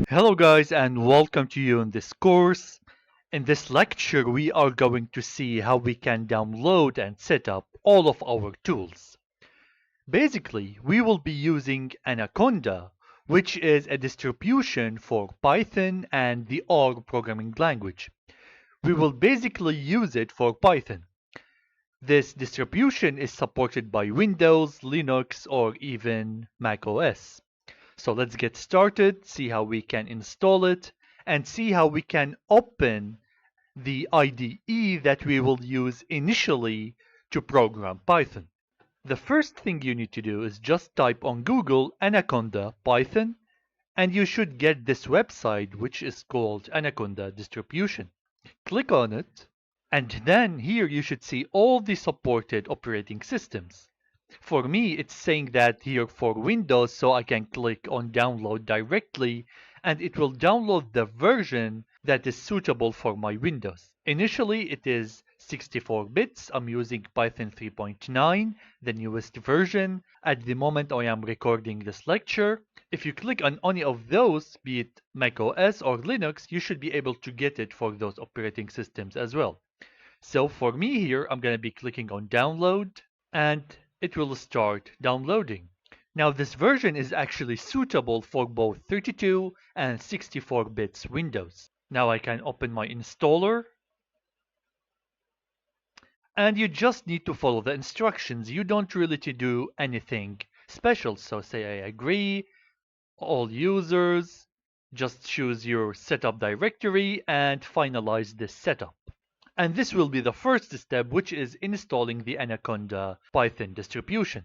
Hello guys and welcome to you in this course. In this lecture we are going to see how we can download and set up all of our tools. Basically, we will be using Anaconda, which is a distribution for Python and the R programming language. We will basically use it for Python. This distribution is supported by Windows, Linux, or even Mac OS. So let's get started, see how we can install it, and see how we can open the IDE that we will use initially to program Python. The first thing you need to do is just type on Google Anaconda Python, and you should get this website which is called Anaconda Distribution. Click on it, and then here you should see all the supported operating systems. For me, it's saying that here for Windows, so I can click on download directly and it will download the version that is suitable for my Windows. Initially, it is 64 bits. I'm using Python 3.9, the newest version. At the moment I am recording this lecture, if you click on any of those, be it Mac OS or Linux, you should be able to get it for those operating systems as well. So for me here, I'm going to be clicking on download and it will start downloading. Now this version is actually suitable for both 32 and 64 bits Windows. Now I can open my installer and you just need to follow the instructions. You don't really need to do anything special. So say I agree, all users, just choose your setup directory and finalize this setup. And this will be the first step, which is installing the Anaconda Python distribution.